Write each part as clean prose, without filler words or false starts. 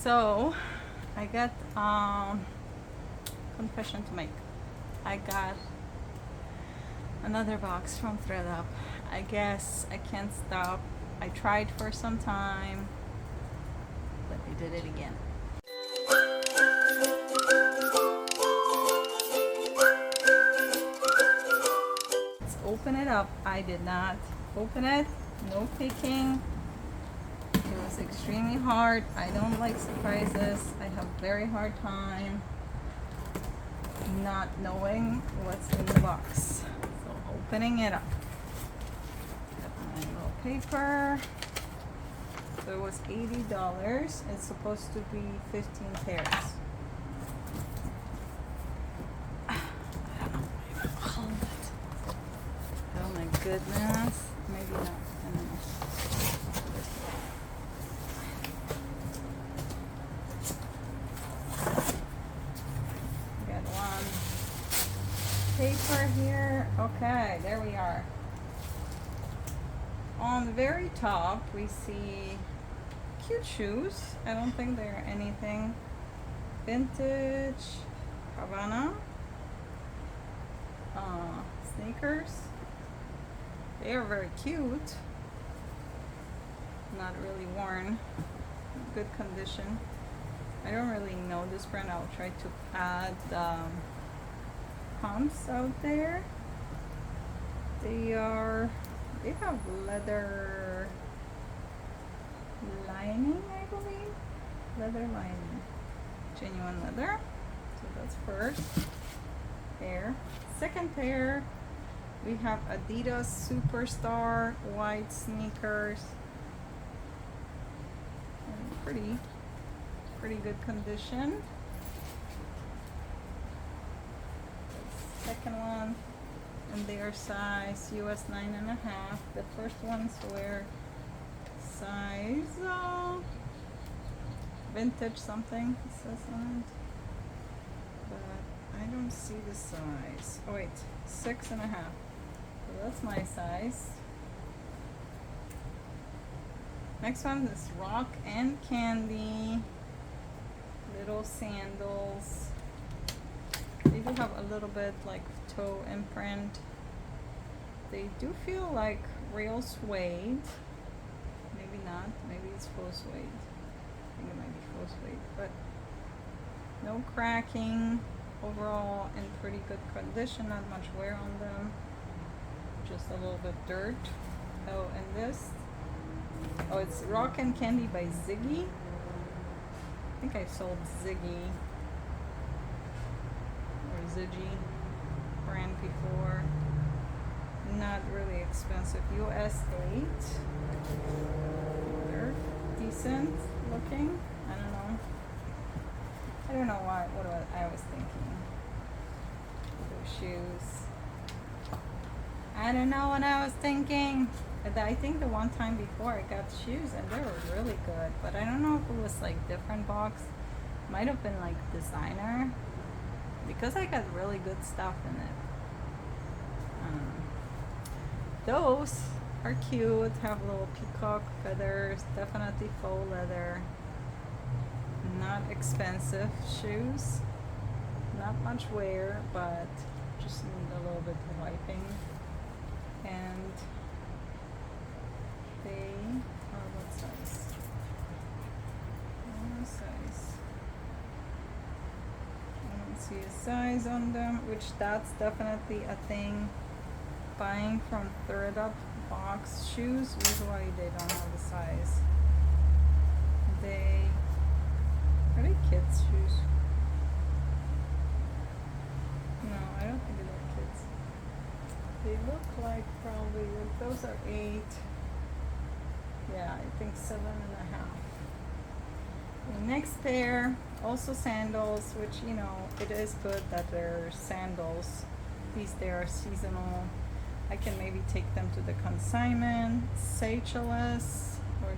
So I got confession to make. I got another box from thredup. I guess I can't stop. I tried for some time, but I did it again. Let's open it up. I did not open it. No picking. It was extremely hard. I don't like surprises. I have very hard time not knowing what's in the box. So opening it up. Got my little paper. So it was $80. It's supposed to be 15 pairs. I don't know. Maybe I'll hold it. Oh my goodness. Maybe not. I don't know. Got one paper here. Okay, there we are. On the very top, we see cute shoes. I don't think they're anything. Vintage Havana sneakers. They are very cute. Not really worn. Good condition. I don't really know this brand. I'll try to add pumps out there. They have leather lining, I believe. Leather lining. Genuine leather. So that's first pair. Second pair, we have Adidas Superstar white sneakers. And pretty good condition. Second one, and their size US 9.5. The first ones were size vintage something, it says on it, but I don't see the size. Oh wait, 6.5. So that's my size. Next one is Rock and Candy little sandals. They do have a little bit like toe imprint. They do feel like real suede. Maybe not. Maybe it's faux suede. I think it might be faux suede, but no cracking. Overall in pretty good condition. Not much wear on them. Just a little bit dirt. Oh, and this. Oh, it's Rock and Candy by Ziggy. I think I sold Ziggy or Ziggy brand before. Not really expensive. US 8. They're decent looking. I don't know. I don't know what I was thinking. Those shoes. I don't know what I was thinking. I think the one time before I got shoes and they were really good, but I don't know if it was like different box. Might have been like designer, because I got really good stuff in it. Those are cute, have little peacock feathers, definitely faux leather. Not expensive shoes, not much wear, but just need a little bit of wiping. And they are what size? What size? I don't see a size on them, which that's definitely a thing. Buying from thredup box shoes, usually they don't have the size. Are they kids shoes? No, I don't think they're kids. They look like probably, those are 8. Yeah, I think 7.5. The next pair, also sandals, which, you know, it is good that they're sandals. These, they are seasonal. I can maybe take them to the consignment. Seychelles or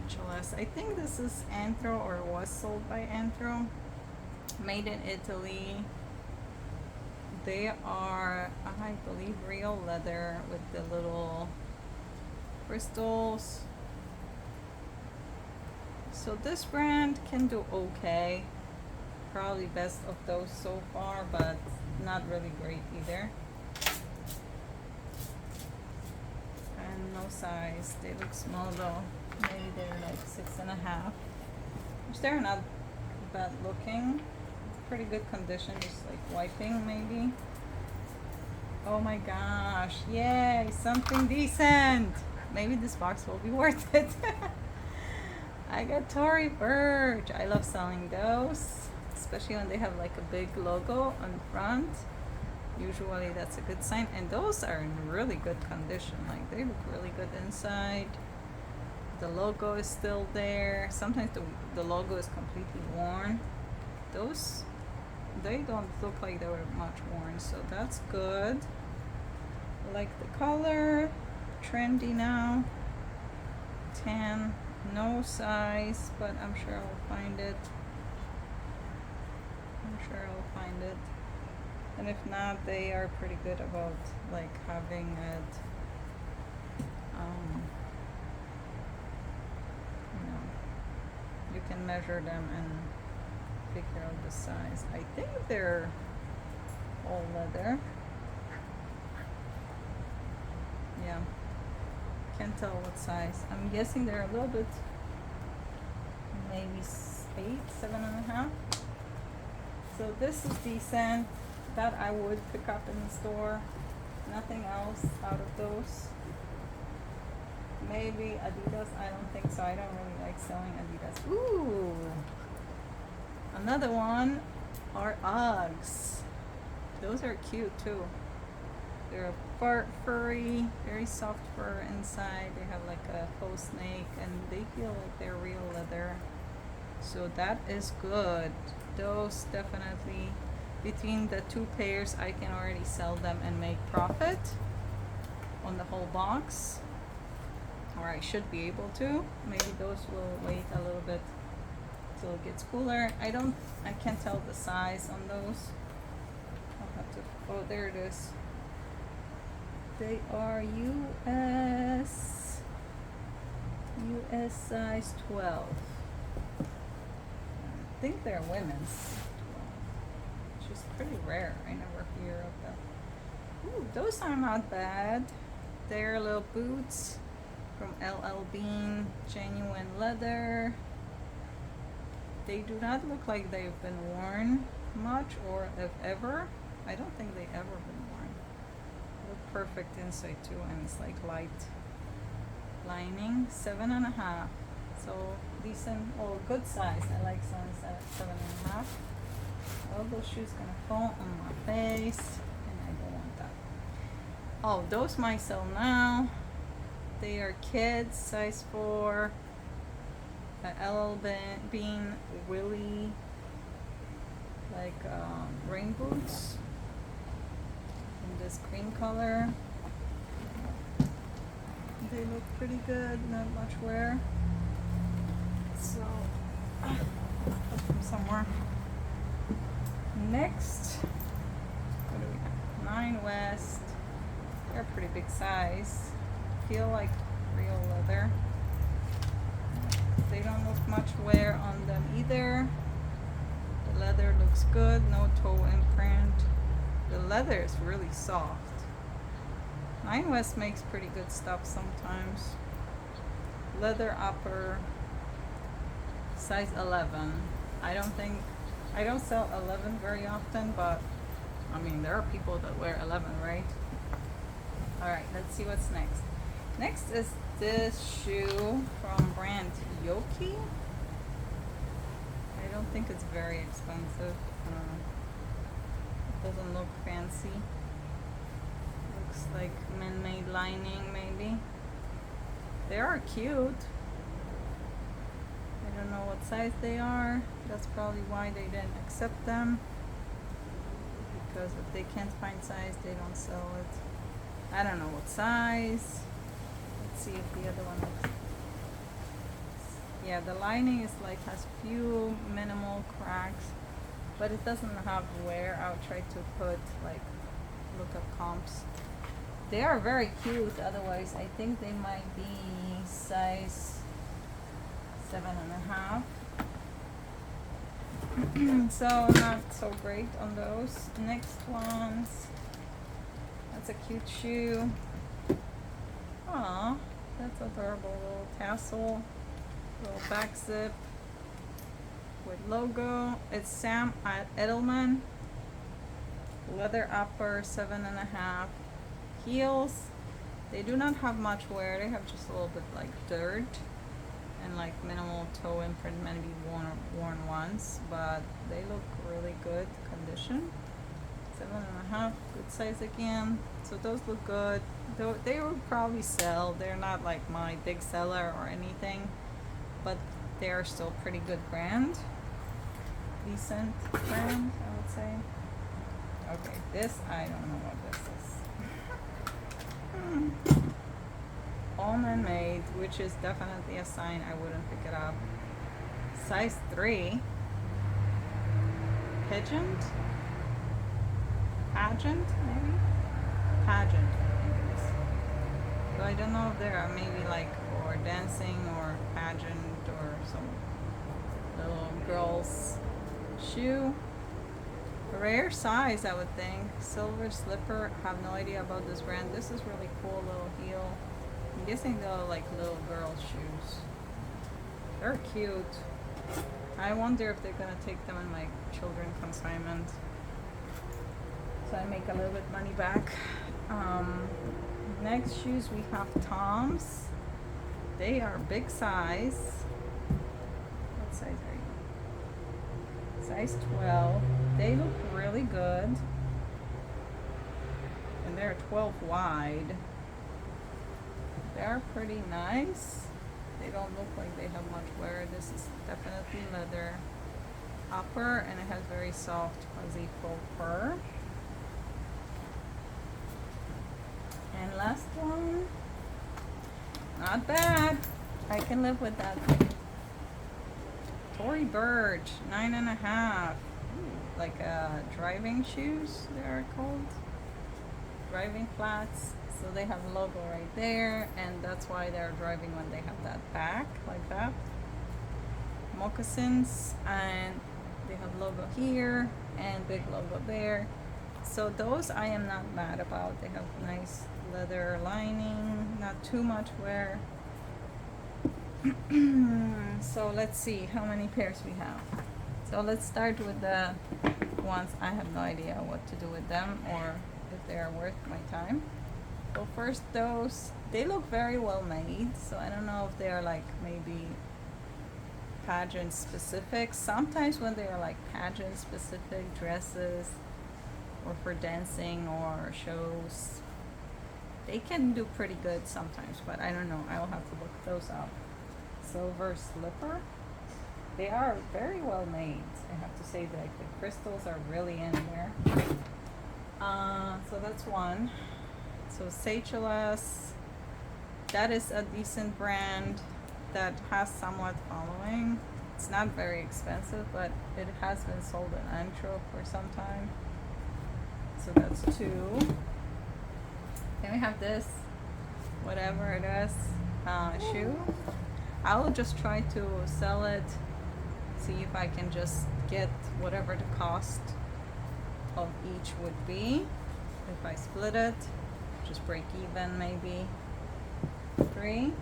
Chelles. I think this is Anthro, or was sold by Anthro. Made in Italy. They are, I believe, real leather with the little crystals. So this brand can do okay. Probably best of those so far, but not really great either. And no size. They look small though. Maybe they're like 6.5. Which they're not bad looking. Pretty good condition, just like wiping maybe. Oh my gosh, yay, something decent. Maybe this box will be worth it. I got Tory Burch. I love selling those, especially when they have like a big logo on front. Usually that's a good sign, and those are in really good condition. Like they look really good inside. The logo is still there. Sometimes the logo is completely worn. Those, they don't look like they were much worn, so that's good. I like the color, trendy now. Tan, no size, but I'm sure I'll find it. And if not, they are pretty good about like having it, you know, you can measure them and figure out the size. I think they're all leather. Yeah, can't tell what size. I'm guessing they're a little bit, maybe 8, 7.5. So this is decent. That I would pick up in the store. Nothing else out of those. Maybe Adidas. I don't think so. I don't really like selling Adidas. Ooh, another one are Uggs. Those are cute too. They're furry, very soft fur inside. They have like a faux snake, and they feel like they're real leather. So that is good. Those definitely, between the two pairs, I can already sell them and make profit on the whole box, or I should be able to. Maybe those will wait a little bit till it gets cooler. I can't tell the size on those. I'll have to, oh, there it is. They are US size 12. I think they're women's, which is pretty rare. I never hear of them. Ooh, those are not bad. They're little boots from LL Bean, genuine leather. They do not look like they've been worn much, or if ever. I don't think they ever been worn. Look perfect inside too, and it's like light lining. 7.5. So decent or good size. I like size at 7.5. All those shoes gonna fall on my face, and I don't want that. Oh, those might sell now. They are kids, size 4. LL Bean Willie, like rain boots in this cream color. They look pretty good, not much wear. So I'll put them somewhere. Next, what do we have? 9 West. They're a pretty big size. Feel like real leather. They don't look much wear on them either. The leather looks good, no toe imprint. The leather is really soft. 9 West makes pretty good stuff sometimes. Leather upper, size 11. I don't sell 11 very often, but I mean, there are people that wear 11, right? Alright, let's see what's next. Next is this shoe from brand Yoki. I don't think it's very expensive. It doesn't look fancy. Looks like man-made lining maybe. They are cute. I don't know what size they are. That's probably why they didn't accept them. Because if they can't find size, they don't sell it. I don't know what size. Let's see if the other one looks. Yeah, the lining is like has few minimal cracks, but it doesn't have wear. I'll try to put like look up comps. They are very cute. Otherwise, I think they might be size 7.5. So not so great on those. Next ones. That's a cute shoe. Aw, that's adorable. Little tassel, little back zip with logo. It's Sam Edelman. Leather upper, 7.5. Heels. They do not have much wear. They have just a little bit like dirt and like minimal toe imprint, maybe worn once, but they look really good condition. 7.5, good size again. So those look good. Though they will probably sell. They're not like my big seller or anything, but they are still pretty good brand. Decent brand, I would say. Okay, this I don't know what this is. All man-made, which is definitely a sign I wouldn't pick it up. Size 3. Pageant, maybe? Pageant, I think it is. So I don't know if there are maybe like for dancing or pageant or some little girl's shoe. Rare size, I would think. Silver slipper. Have no idea about this brand. This is really cool. Little heel. I'm guessing they're like little girl shoes. They're cute. I wonder if they're gonna take them in my children consignment, so I make a little bit money back. Next shoes we have Toms. They are big size. What size are you? Size 12. They look really good. And they're 12 wide. They're pretty nice. They don't look like they have much wear. This is definitely leather upper, and it has very soft, fuzzy faux fur. And last one, not bad. I can live with that. Tory Burch, 9.5. Like driving shoes, they are called. Driving flats. So they have a logo right there, and that's why they're driving when they have that back, like that. Moccasins, and they have logo here, and big logo there. So those I am not mad about. They have nice leather lining, not too much wear. So let's see how many pairs we have. So let's start with the ones I have no idea what to do with them, or if they are worth my time. So first, those, they look very well made, so I don't know if they are like maybe pageant specific. Sometimes when they are like pageant specific dresses or for dancing or shows, they can do pretty good sometimes, but I don't know. I will have to look those up. Silver slipper. They are very well made. I have to say that like, the crystals are really in there. So that's one. So Seychelles, that is a decent brand that has somewhat following. It's not very expensive, but it has been sold in Antwerp for some time. So that's 2. Then we have this, whatever it is, shoe. I will just try to sell it, see if I can just get whatever the cost of each would be. If I split it, just break even maybe. 3.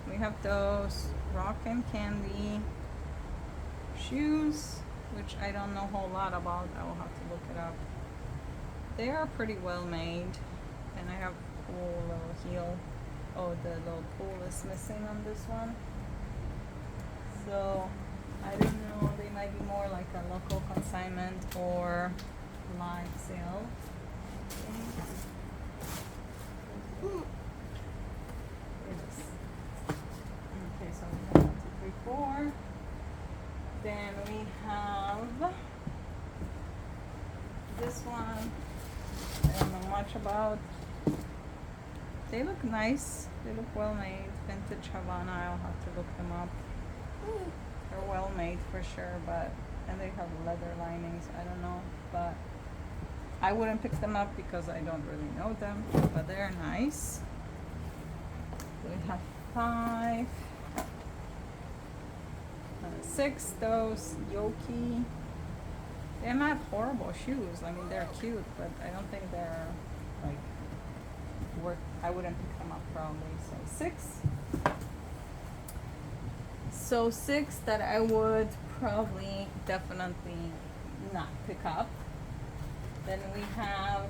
We have those Rock and Candy shoes, which I don't know a whole lot about. I will have to look it up. They are pretty well made, and I have a cool little heel. Oh, the little pool is missing on this one. So I don't know, they might be more like a local consignment or live sale. Okay, so we have 1, 2, 3, 4. Then we have this one. I don't know much about. They look nice. They look well made. Vintage Havana. I'll have to look them up. They're well made for sure, and they have leather linings. I don't know, but I wouldn't pick them up because I don't really know them, but they're nice. We have 5. 6 those Yoki. They're not horrible shoes. I mean, they're cute, but I don't think they're like worth. I wouldn't pick them up probably. So 6. So 6 that I would probably definitely not pick up. Then we have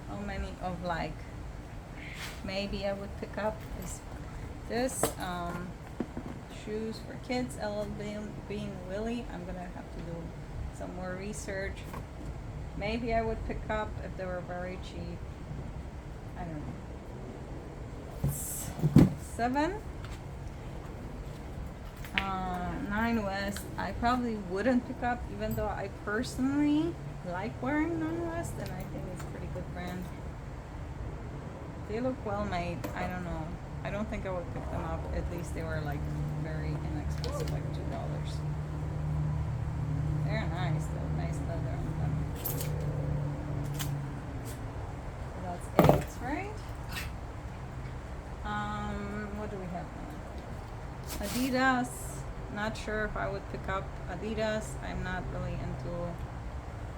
how many of like maybe I would pick up is this shoes for kids, LL Bean Willie. I'm gonna have to do some more research. Maybe I would pick up if they were very cheap. I don't know. 7. 9 West. I probably wouldn't pick up, even though I personally like wearing 9 West, and I think it's a pretty good brand. They look well made. I don't know. I don't think I would pick them up. At least they were like very inexpensive, like $2. They're nice. They're nice leather on them. So that's 8, right? What do we have now? Adidas. Not sure if I would pick up Adidas. I'm not really into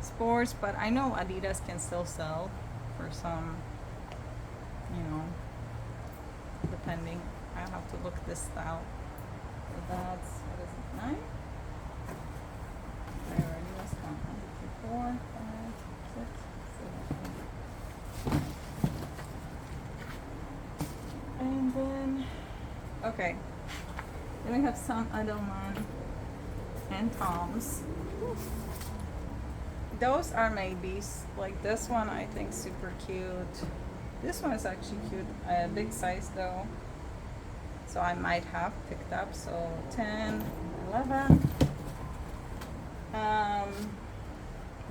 sports, but I know Adidas can still sell for some, you know, depending. I have to look this style. So that's, what is it, 9? I already was on 4, 5, 6, 7, 8. And then, okay. Then we have some Edelman and Tom's. Those are maybes. Like this one, I think super cute. This one is actually cute. Big size though, so I might have picked up. So 10, 11.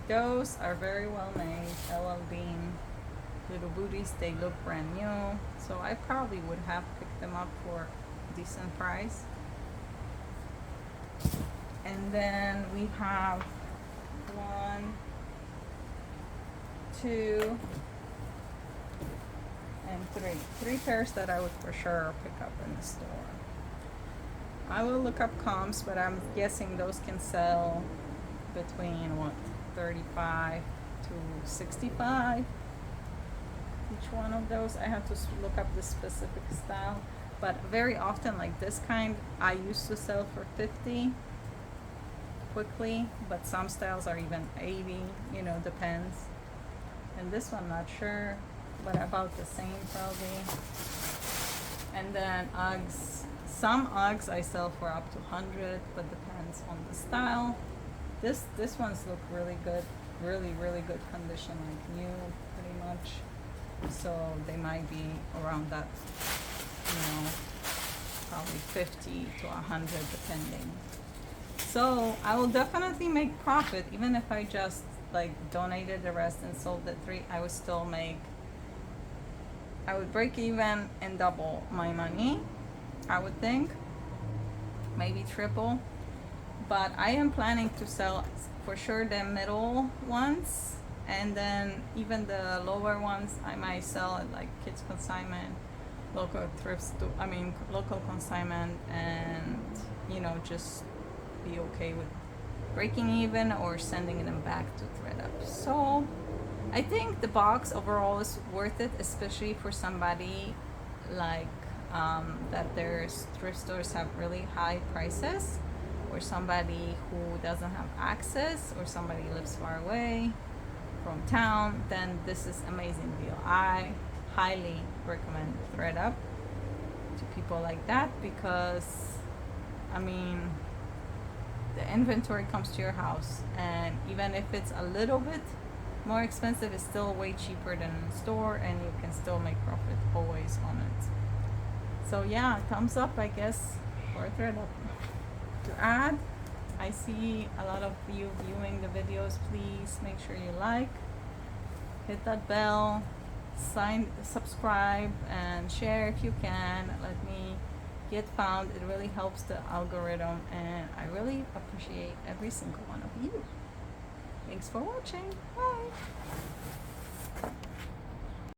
Those are very well made. LL Bean little booties. They look brand new, so I probably would have picked them up for a decent price. And then we have 1, 2, and 3. 3 pairs that I would for sure pick up in the store. I will look up comps, but I'm guessing those can sell between what, 35 to 65. Each one of those. I have to look up the specific style, but very often like this kind I used to sell for 50 quickly, but some styles are even 80, you know, depends. And this one, not sure, but about the same probably. And then Uggs, some Uggs I sell for up to 100, but depends on the style. This ones look really good, really good condition, like new pretty much, so they might be around that, you know, probably 50 to 100 depending. So I will definitely make profit, even if I just like donated the rest and sold the 3. I would still make, I would break even and double my money, I would think, maybe triple. But I am planning to sell for sure the middle ones, and then even the lower ones I might sell at like kids consignment, local thrift store, I mean local consignment, and you know, just be okay with breaking even or sending them back to thredup. So I think the box overall is worth it, especially for somebody like that their thrift stores have really high prices, or somebody who doesn't have access, or somebody lives far away from town. Then this is amazing deal. I highly recommend thredup to people like that, because I mean the inventory comes to your house, and even if it's a little bit more expensive, it's still way cheaper than in the store, and you can still make profit always on it. So yeah, thumbs up I guess for thredup. To add, I see a lot of you viewing the videos. Please make sure you like, hit that bell, subscribe, and share if you can. Let me get found. It really helps the algorithm, and I really appreciate every single one of you. Thanks for watching. Bye.